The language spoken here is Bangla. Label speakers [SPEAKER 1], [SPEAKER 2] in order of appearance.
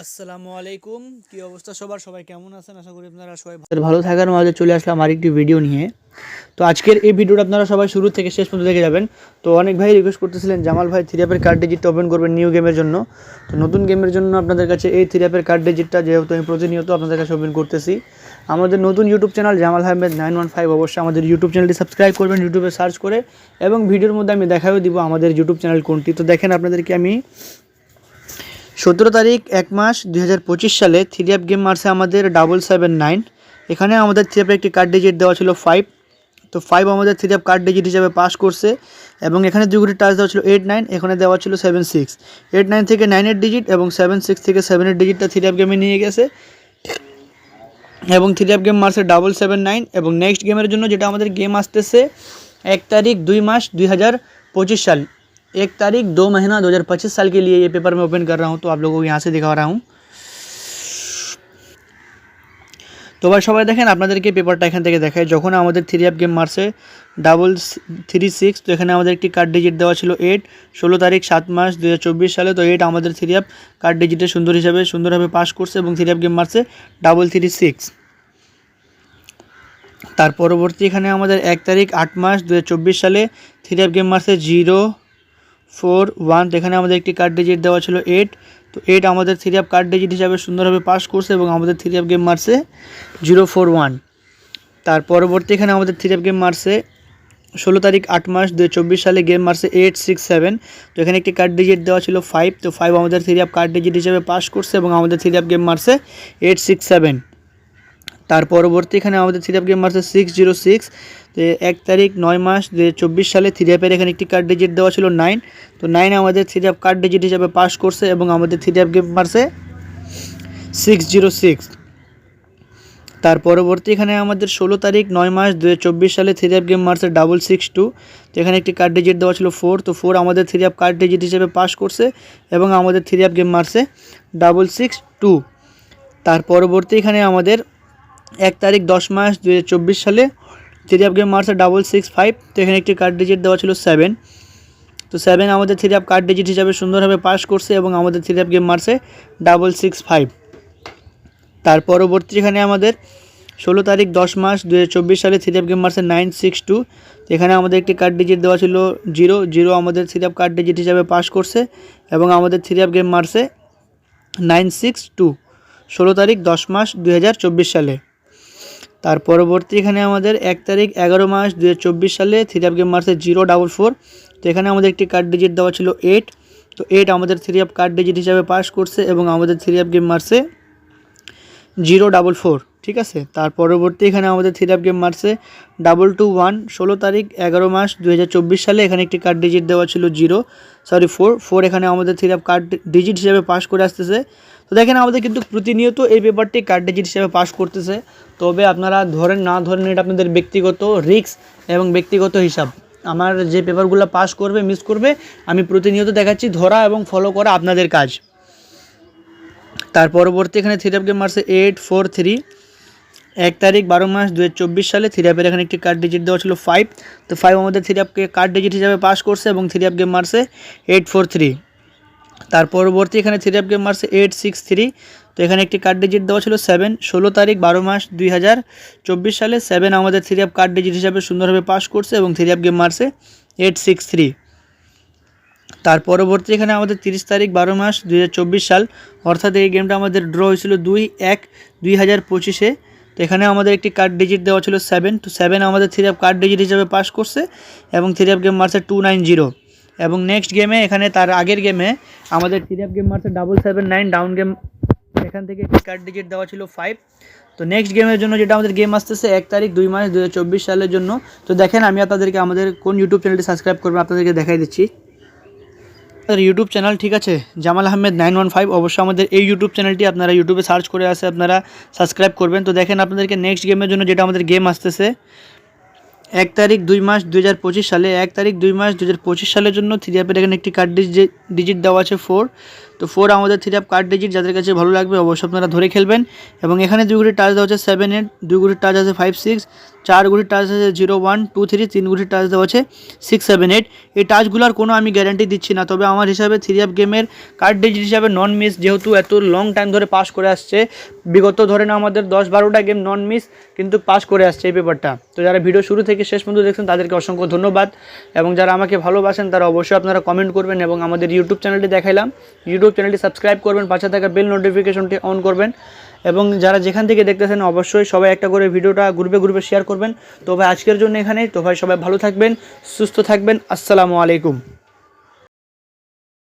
[SPEAKER 1] আসসালামু আলাইকুম। কি অবস্থা সবার? সবাই কেমন আছেন? আশা করি আপনারা সবাই ভালো থাকার মাঝে চলে আসলাম আরেকটি ভিডিও নিয়ে। তো আজকের এই ভিডিওটা আপনারা সবাই শুরু থেকে শেষ পর্যন্ত দেখে যাবেন। তো অনেক ভাই রিকোয়েস্ট করতেছিলেন জামাল ভাই থ্রি অ্যাপের কার্ড ডিজিটটা ওপেন করবেন নিউ গেমের জন্য। তো নতুন গেমের জন্য আপনাদের কাছে এই থ্রি অ্যাপের কার্ড ডিজিটটা যেহেতু আমি প্রতিনিয়ত আপনাদের কাছে ওপেন করতেছি। আমাদের নতুন ইউটিউব চ্যানেল জামাল আহমেদ 915 অবশ্যই আমাদের ইউটিউব চ্যানেলটি সাবস্ক্রাইব করবেন ইউটিউবে সার্চ করে, এবং ভিডিওর মধ্যে আমি দেখাও দিব আমাদের ইউটিউব চ্যানেল কোনটি। তো দেখেন আপনাদেরকে আমি 17 তারিখ 1 মাস 2025 সালে থ্রি অ্যাপ গেম মারছে আমাদের 779। এখানে আমাদের থ্রি অ্যাপের একটি কার্ড ডিজিট দেওয়া ছিল 5। তো 5 আমাদের থ্রি অ্যাপ কার্ড ডিজিট হিসাবে পাস করছে, এবং এখানে দুগুটি টাচ দেওয়া ছিল 8-9, এখানে দেওয়া ছিল 7-6। 8-9 থেকে 9-এর ডিজিট এবং 7-6 থেকে 7-এর ডিজিটটা থ্রি অ্যাপ গেমে নিয়ে গেছে, এবং থ্রি অ্যাপ গেম মারছে 779। এবং নেক্সট গেমের জন্য যেটা আমাদের গেম আসতেছে 1 तारीख 2 मार्च 2025 साल, 1 तारीख 2 महीना 2025 साल के लिए ये पेपर मैं ओपन कर रहा हूँ। तो आप लोगों को यहाँ से दिखा रहा हूँ। তো ভাই সবাই দেখেন আপনাদেরকে পেপারটা এখান থেকে দেখায়। যখন আমাদের থ্রি অ্যাপ গেম মারছে 336, তো এখানে আমাদের একটি কার্ড ডিজিট দেওয়া ছিল 8, 16 তারিখ 7 মাস 2024 সালে। তো 8 আমাদের থ্রি অ্যাপ কার্ড ডিজিটে সুন্দরভাবে পাস করছে, এবং থ্রি অ্যাপ গেম মারছে 336। তার পরবর্তী এখানে আমাদের 1 তারিখ 8 মাস 2024 সালে থ্রি অ্যাপ গেম মারছে 041। তো এখানে আমাদের একটি কার্ড ডিজিট দেওয়া ছিল 8। তো 8 আমাদের থ্রি অ্যাপ কার্ড ডিজিট হিসাবে সুন্দরভাবে পাস করছে, এবং আমাদের থ্রি অ্যাপ গেম মারছে 041। তার পরবর্তী এখানে আমাদের থ্রি অ্যাপ গেম মারছে 16 তারিখ 8 মাস 2024 সালে গেম মারছে 867। তো এখানে একটি কার্ড ডিজিট দেওয়া ছিল 5। তো 5 আমাদের থ্রি অ্যাপ কার্ড ডিজিট হিসাবে পাস করছে, এবং আমাদের থ্রি অ্যাপ গেম মারছে 867। তার পরবর্তী এখানে আমাদের থ্রি অ্যাপ গেম মারছে 606। তো 1 তারিখ 9 মাস 2024 সালে থ্রি অ্যাপের এখানে একটি কার্ড ডিজিট দেওয়া ছিল 9। তো 9 আমাদের থ্রি অ্যাপ কার্ড ডিজিট হিসাবে পাস করছে, এবং আমাদের থ্রি অ্যাপ গেম মারছে 606। তার পরবর্তী এখানে আমাদের 16 তারিখ 9 মাস 2024 সালে থ্রি অ্যাপ গেম মারছে 662। তো এখানে একটি কার্ড ডিজিট দেওয়া ছিল 4। তো 4 আমাদের থ্রি অ্যাপ কার্ড ডিজিট হিসেবে পাস করছে, এবং আমাদের থ্রি অ্যাপ গেম মারছে 662। তার পরবর্তী এখানে আমাদের 1 তারিখ 10 মাস 2024 সালে থ্রি অ্যাপ গেম মারছে 665। তো এখানে একটি কার্ড ডিজিট দেওয়া ছিল 7। তো 7 আমাদের থ্রি অ্যাপ কার্ড ডিজিট হিসাবে সুন্দরভাবে পাস করছে, এবং আমাদের থ্রি অ্যাপ গেম মারছে 665। তার পরবর্তী এখানে আমাদের 16 তারিখ 10 মাস 2024 সালে থ্রি অ্যাপ গেম মারছে 962। তো এখানে আমাদের একটি কার্ড ডিজিট দেওয়া ছিল 0 আমাদের থ্রি অ্যাপ কার্ড ডিজিট হিসাবে পাস করছে, এবং আমাদের থ্রি অ্যাপ গেম মারছে 962 16 তারিখ 10 মাস 2024 সালে। তার পরবর্তী এখানে আমাদের 1 তারিখ 11 মাস 2024 সালে থ্রি অ্যাপ গেম মারছে 044। তো এখানে আমাদের একটি কার্ড ডিজিট দেওয়া ছিল 8। তো 8 আমাদের থ্রি অ্যাপ কার্ড ডিজিট হিসাবে পাস করছে, এবং আমাদের থ্রি অ্যাপ গেম মারছে 044। ঠিক আছে। তার পরবর্তী এখানে আমাদের থ্রি অ্যাপ গেম মারছে 221। 16 তারিখ 11 মাস 2024 সালে এখানে একটি কার্ড ডিজিট দেওয়া ছিল 4 এখানে আমাদের থ্রি অ্যাপ কার্ড ডিজিট হিসাবে পাস করে আসতেছে। তো দেখেন আমাদের কিন্তু প্রতিনিয়ত এই পেপারটি কার্ড ডিজিট হিসাবে পাস করতেছে। তবে আপনারা ধরেন না ধরেন, এটা আপনাদের ব্যক্তিগত রিস্ক এবং ব্যক্তিগত হিসাব। আমার যে পেপারগুলো পাস করবে মিস করবে আমি প্রতিনিয়ত দেখাচ্ছি, ধরা এবং ফলো করা আপনাদের কাজ। তার পরবর্তী এখানে থ্রি অ্যাপ গেম মারছে 843। 1 তারিখ 12 মাস 2024 সালে থ্রি অ্যাপের এখানে একটি কার্ড ডিজিট দেওয়া ছিল 5। তো 5 আমাদের থ্রি অ্যাপকে কার্ড ডিজিট হিসাবে পাস করছে, এবং থ্রি অ্যাপ গেম মারছে 843। তার পরবর্তী এখানে থ্রি অ্যাপ গেম মারছে 863। তো এখানে একটি কার্ড ডিজিট দেওয়া ছিল 7। 16 তারিখ 12 মাস 2024 সালে 7 আমাদের থ্রি অ্যাপ কার্ড ডিজিট হিসাবে সুন্দরভাবে পাস করছে, এবং থ্রি অ্যাপ গেম মারছে 863। তার পরবর্তী এখানে আমাদের 30 তারিখ 12 মাস 2024 সাল, অর্থাৎ এই গেমটা আমাদের ড্র হয়েছিল 2-1-2025-এ। তো এখানে আমাদের একটি কার্ড ডিজিট দেওয়া ছিল 7। তো 7 আমাদের থ্রি অ্যাপ কার্ড ডিজিট হিসাবে পাস করছে, এবং থ্রি অ্যাপ গেম মারছে 290। এবং নেক্সট গেমে এখানে তার আগের গেমে আমাদের থ্রি অ্যাপ গেম মারছে 779 ডাউন গেম, এখান থেকে একটি কার্ড ডিজিট দেওয়া ছিল 5। তো নেক্সট গেমের জন্য যেটা আমাদের গেম আসতেছে 1 তারিখ 2 মাস 2024 সালের জন্য। তো দেখেন আমি আপনাদেরকে আমাদের কোন ইউটিউব চ্যানেলটি সাবস্ক্রাইব করবেন আপনাদেরকে দেখাই দিচ্ছি। ইউটিউব চ্যানেল ঠিক আছে, জামাল আহমেদ 915। অবশ্যই আমাদের এই ইউটিউব চ্যানেলটি আপনারা ইউটিউবে সার্চ করে আসে আপনারা সাবস্ক্রাইব করবেন। তো দেখেন আপনাদেরকে নেক্সট গেমের জন্য যেটা আমাদের গেম আসতেছে 1 তারিখ 2 মাস 2025 সালে, 1 তারিখ 2 মাস 2025 সালের জন্য থ্রি অ্যাপের এখানে একটি কার্ড ডিজিট দেওয়া আছে 4। তো 4 আমাদের থ্রি আপ কার্ড ডিজিট, যাদের কাছে ভালো লাগবে অবশ্যই আপনারা ধরে খেলবেন। এবং এখানে 2 গুটির টাচ দেওয়া হচ্ছে 7 8, 2 গুটির টাচ আছে 5 6, 4 গুটির টাচ আছে 0 1 2 3, 3 গুটির টাচ দেওয়া আছে 6 7 8। এই টাচগুলোর কোনো আমি গ্যারান্টি দিচ্ছি না, তবে আমার হিসাবে থ্রি আপ গেমের কার্ড ডিজিট হিসাবে নন মিস, যেহেতু এত লং টাইম ধরে পাস করে আসছে, বিগত ধরে না আমাদের 10-12টা গেম নন মিস কিন্তু পাস করে আসছে এই পেপারটা। তো যারা ভিডিও শুরু থেকে শেষ পর্যন্ত দেখছেন তাদেরকে অসংখ্য ধন্যবাদ। এবং যারা আমাকে ভালোবাসেন তারা অবশ্যই আপনারা কমেন্ট করবেন এবং আমাদের ইউটিউব চ্যানেলটি দেখাইলাম, ইউটিউব চ্যানেলটি সাবস্ক্রাইব করবেন, পাশে থাকা বেল নোটিফিকেশনটি অন করবেন। এবং যারা যেখান থেকে দেখতেছেন অবশ্যই সবাই একটা করে ভিডিওটা গ্রুপে শেয়ার করবেন। তো ভাই আজকের জন্য এখানেই। তো ভাই সবাই ভালো থাকবেন, সুস্থ থাকবেন। আসসালামু আলাইকুম।